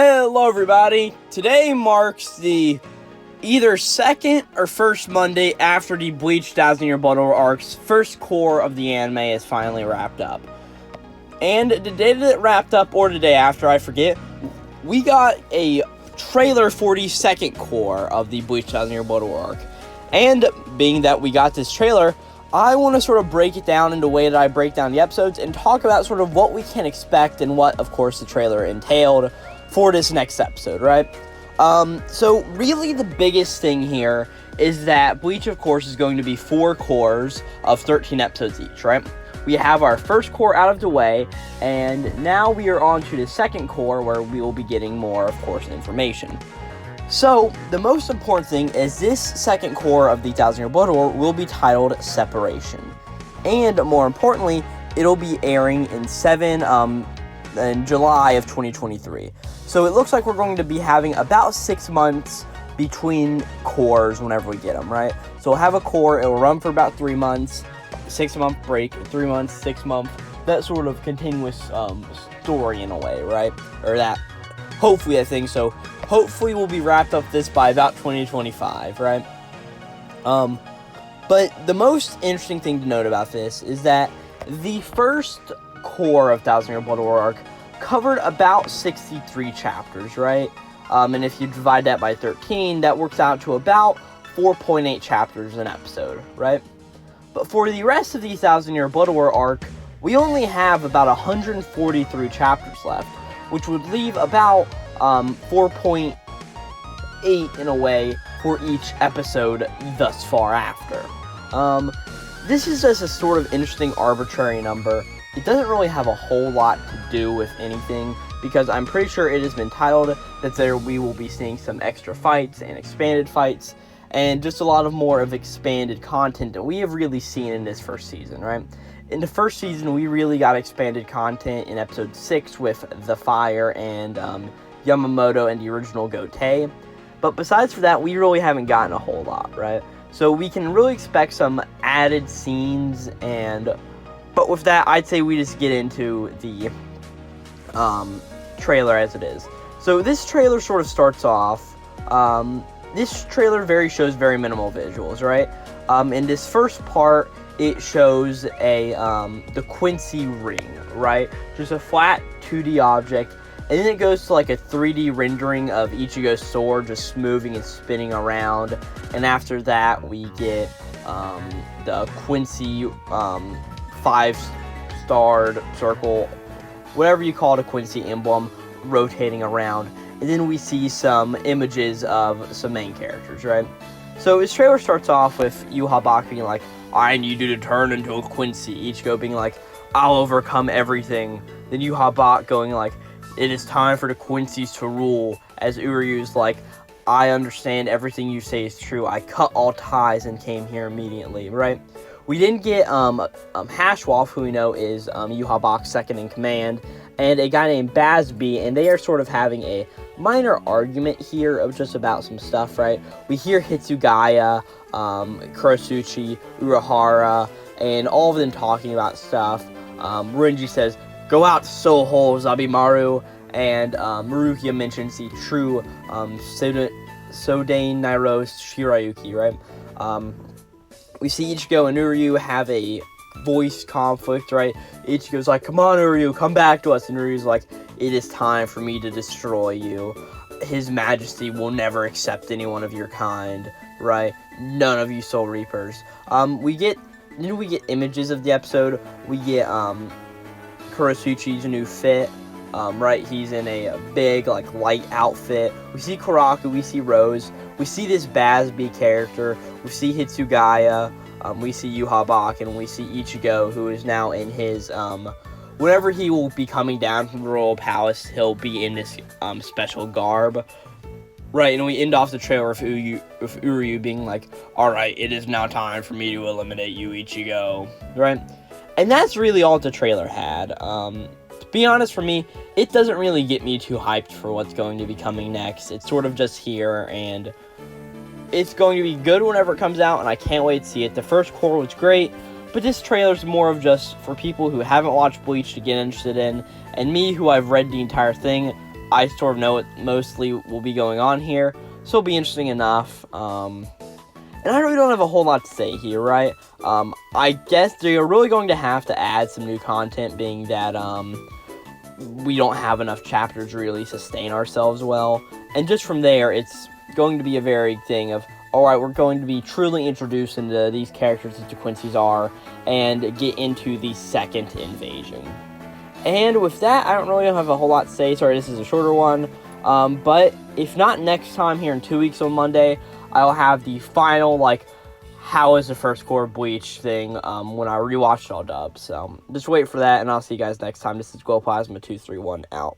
Hello everybody, today marks the either second or first Monday after the Bleach TYBW arc's first core of the anime is finally wrapped up. And the day that it wrapped up, or the day after, I forget, we got a trailer for the second core of the Bleach TYBW arc. And being that we got this trailer, I want to sort of break it down in the way that I break down the episodes and talk about sort of what we can expect and what, of course, the trailer entailed for this next episode, right? So really the biggest thing here is that Bleach, of course, is going to be 4 cores of 13 episodes each, right? We have our first core out of the way, and now we are on to the second core where we will be getting more, of course, information. So, the most important thing is this second core of the TYBW will be titled Separation. And more importantly, it'll be airing in July of 2023. So it looks like we're going to be having about 6 months between cores whenever we get them, right? So we'll have a core, it'll run for about 3 months, 6-month break, 3 months, 6 month, that sort of continuous story in a way, right? Or that, hopefully I think so. Hopefully we'll be wrapped up this by about 2025, right? But the most interesting thing to note about this is that the first core of TYBW arc covered about 63 chapters, right? And if you divide that by 13, that works out to about 4.8 chapters an episode, right? But for the rest of the TYBW arc, we only have about 143 chapters left, which would leave about 4.8 in a way for each episode thus far after. This is just a sort of interesting arbitrary number. It doesn't really have a whole lot to do with anything, because I'm pretty sure it has been titled that we will be seeing some extra fights and expanded fights, and just a lot of more of expanded content that we have really seen in this first season, right? In the first season, we really got expanded content in episode 6 with The Fire and Yamamoto and the original Gote. But besides for that, we really haven't gotten a whole lot, right? So we can really expect some added scenes, but with that, I'd say we just get into the trailer as it is. So this trailer sort of starts off, this trailer shows very minimal visuals, right? In this first part, it shows the Quincy ring, right? Just a flat 2D object, and then it goes to like a 3D rendering of Ichigo's sword just moving and spinning around, and after that we get the Quincy 5-starred circle, whatever you call it, a Quincy emblem, rotating around, and then we see some images of some main characters, right? So this trailer starts off with Yhwach being like, I need you to turn into a Quincy. Ichigo being like, I'll overcome everything. Then Yhwach going like, it is time for the Quincy's to rule. As Uryu's like, I understand everything you say is true. I cut all ties and came here immediately, right? We didn't get Hashwolf, who we know is Yhwach's second in command, and a guy named Bazby, and they are sort of having a minor argument here of just about some stuff, right? We hear Hitsugaya, Kurosuchi, Urahara, and all of them talking about stuff. Renji says, go out to Soul Hole, Zabimaru, and Marukia mentions the true Sodain Nairo Shirayuki, right? We see Ichigo and Uryu have a voice conflict, right? Ichigo's like, come on, Uryu, come back to us. And Uryu's like, it is time for me to destroy you. His Majesty will never accept anyone of your kind, right? None of you Soul Reapers. We get images of the episode. We get Kurosuchi's new fit, right? He's in a big, like, light outfit. We see Karaku, we see Rose, we see this Bazby character, we see Hitsugaya, we see Yhwach, and we see Ichigo, who is now in his, whenever he will be coming down from the Royal Palace, he'll be in this, special garb, right? And we end off the trailer with Uryu being like, alright, it is now time for me to eliminate you, Ichigo, right? And that's really all the trailer had. To be honest, for me, it doesn't really get me too hyped for what's going to be coming next. It's sort of just here, and it's going to be good whenever it comes out, and I can't wait to see it. The first core was great, but this trailer's more of just for people who haven't watched Bleach to get interested in, and me, who I've read the entire thing, I sort of know what mostly will be going on here, so it'll be interesting enough. And I really don't have a whole lot to say here, right? I guess they're really going to have to add some new content, being that we don't have enough chapters to really sustain ourselves well. And just from there, it's going to be a very thing of, alright, we're going to be truly introduced into these characters that the Quincy's are, and get into the second invasion. And with that, I don't really have a whole lot to say. Sorry, this is a shorter one. But if not next time here in 2 weeks on Monday, I'll have the final, like, how is the first core Bleach thing when I rewatch it all dub. So just wait for that, and I'll see you guys next time. This is Glowplasma231 out.